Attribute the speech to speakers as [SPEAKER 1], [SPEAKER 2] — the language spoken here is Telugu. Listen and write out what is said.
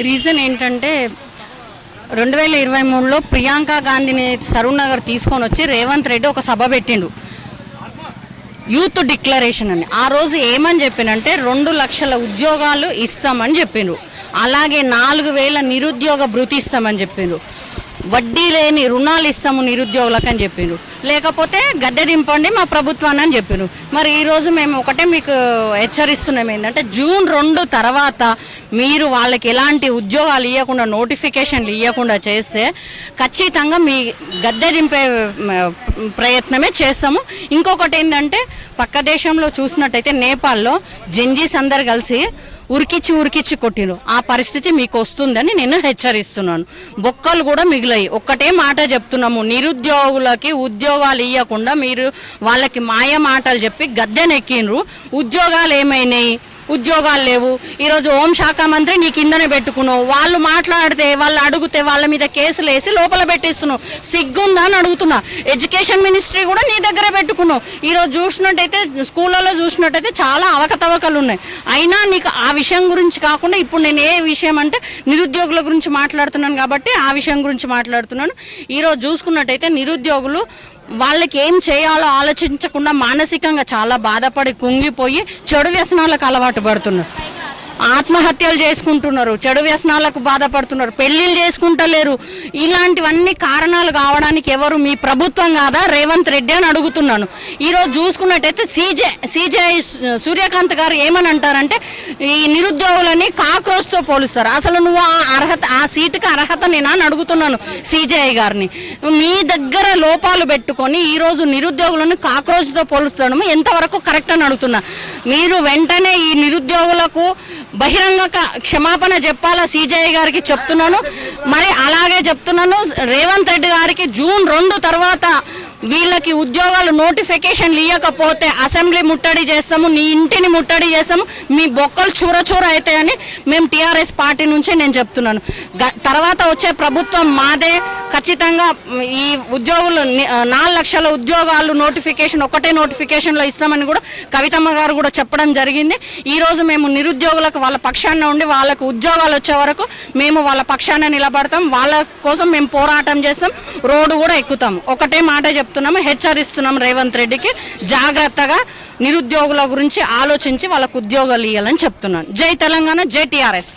[SPEAKER 1] రీజన్ ఏంటంటే 2023లో ప్రియాంక గాంధీని సరూర్ నగర్ తీసుకొని వచ్చి రేవంత్ రెడ్డి ఒక సభ పెట్టిండు, యూత్ డిక్లరేషన్ అని. ఆ రోజు ఏమని చెప్పినంటే 2 లక్షల ఉద్యోగాలు ఇస్తామని చెప్పిండ్రు, అలాగే 4,000 నిరుద్యోగ భృతి ఇస్తామని చెప్పిండ్రు, వడ్డీ లేని రుణాలు ఇస్తాము నిరుద్యోగులకు అని చెప్పిండ్రు, లేకపోతే గద్దె దింపండి మా ప్రభుత్వాన్ని అని చెప్పిండ్రు. మరి ఈరోజు మేము ఒకటే మీకు హెచ్చరిస్తున్నాం ఏంటంటే జూన్ 2 తర్వాత మీరు వాళ్ళకి ఎలాంటి ఉద్యోగాలు ఇవ్వకుండా, నోటిఫికేషన్లు ఇవ్వకుండా చేస్తే ఖచ్చితంగా మీ గద్దె దింపే ప్రయత్నమే చేస్తాము. ఇంకొకటి ఏంటంటే పక్క దేశంలో చూసినట్టయితే నేపాల్లో జెంజీస్ అందరు కలిసి ఉరికిచ్చి కొట్టిరు. ఆ పరిస్థితి మీకు వస్తుందని నేను హెచ్చరిస్తున్నాను. బొక్కలు కూడా మిగిలాయి. ఒక్కటే మాట చెప్తున్నాము, నిరుద్యోగులకి ఉద్యోగాలు ఇవ్వకుండా మీరు వాళ్ళకి మాయ మాటలు చెప్పి గద్దెనెక్కిండ్రు. ఉద్యోగాలు ఏమైనాయి? ఉద్యోగాలు లేవు. ఈరోజు హోంశాఖ మంత్రి నీ కిందనే పెట్టుకున్నావు. వాళ్ళు మాట్లాడితే, వాళ్ళు అడిగితే వాళ్ళ మీద కేసులు వేసి లోపల పెట్టిస్తున్నావు. సిగ్గుందా అని అడుగుతున్నా. ఎడ్యుకేషన్ మినిస్ట్రీ కూడా నీ దగ్గర పెట్టుకున్నావు. ఈరోజు చూసినట్టయితే స్కూళ్ళలో చూసినట్టయితే చాలా అవకతవకలు ఉన్నాయి. అయినా నీకు ఆ విషయం గురించి కాకుండా ఇప్పుడు నేను ఏ విషయం అంటే నిరుద్యోగుల గురించి మాట్లాడుతున్నాను కాబట్టి ఆ విషయం గురించి మాట్లాడుతున్నాను. ఈరోజు చూసుకున్నట్టయితే నిరుద్యోగులు వాళ్ళకి ఏం చేయాలో ఆలోచించకుండా మానసికంగా చాలా బాధపడి కుంగిపోయి చెడు వ్యసనాలకు అలవాటు పడుతున్నారు, ఆత్మహత్యలు చేసుకుంటున్నారు, చెడు వ్యసనాలకు బాధపడుతున్నారు, పెళ్లిళ్ళు చేసుకుంటలేరు. ఇలాంటివన్నీ కారణాలు కావడానికి ఎవరు? మీ ప్రభుత్వం కాదా రేవంత్ రెడ్డి అని అడుగుతున్నాను. ఈరోజు చూసుకున్నట్టయితే సిజేఐ సూర్యకాంత్ గారు ఏమని అంటారంటే ఈ నిరుద్యోగులని కాక్రోచ్తో పోలుస్తారు. అసలు నువ్వు ఆ సీటుకి అర్హత నేనా అని అడుగుతున్నాను సిజేఐ గారిని. మీ దగ్గర లోపాలు పెట్టుకొని ఈరోజు నిరుద్యోగులను కాక్రోచ్తో పోలుస్తాను ఎంతవరకు కరెక్ట్ అని అడుగుతున్నా. మీరు వెంటనే ఈ నిరుద్యోగులకు బహిరంగ క్షమాపణ చెప్పాలా సిజేఐ గారికి చెప్తున్నాను. మరి అలాగే చెప్తున్నాను రేవంత్ రెడ్డి గారికి జూన్ 2 తర్వాత వీళ్ళకి ఉద్యోగాలు నోటిఫికేషన్లు ఇవ్వకపోతే అసెంబ్లీ ముట్టడి చేస్తాము, నీ ఇంటిని ముట్టడి చేస్తాము, మీ బొక్కలు చూర అవుతాయని మేము టీఆర్ఎస్ పార్టీ నుంచే నేను చెప్తున్నాను. తర్వాత వచ్చే ప్రభుత్వం మాదే. ఖచ్చితంగా ఈ ఉద్యోగులు 4 లక్షల ఉద్యోగాలు నోటిఫికేషన్ ఒకటే నోటిఫికేషన్లో ఇస్తామని కూడా కవితమ్మ గారు కూడా చెప్పడం జరిగింది. ఈరోజు మేము నిరుద్యోగులకు వాళ్ళ పక్షాన ఉండి వాళ్ళకు ఉద్యోగాలు వచ్చే వరకు మేము వాళ్ళ పక్షాన నిలబడతాం. వాళ్ళ కోసం మేము పోరాటం చేస్తాం, రోడ్డు కూడా ఎక్కుతాం. ఒకటే మాట చెప్తున్నాము, హెచ్చరిస్తున్నాం రేవంత్ రెడ్డికి జాగ్రత్తగా నిరుద్యోగుల గురించి ఆలోచించి వాళ్ళకు ఉద్యోగాలు ఇవ్వాలని చెప్తున్నాను. జై తెలంగాణ, జై టీఆర్ఎస్.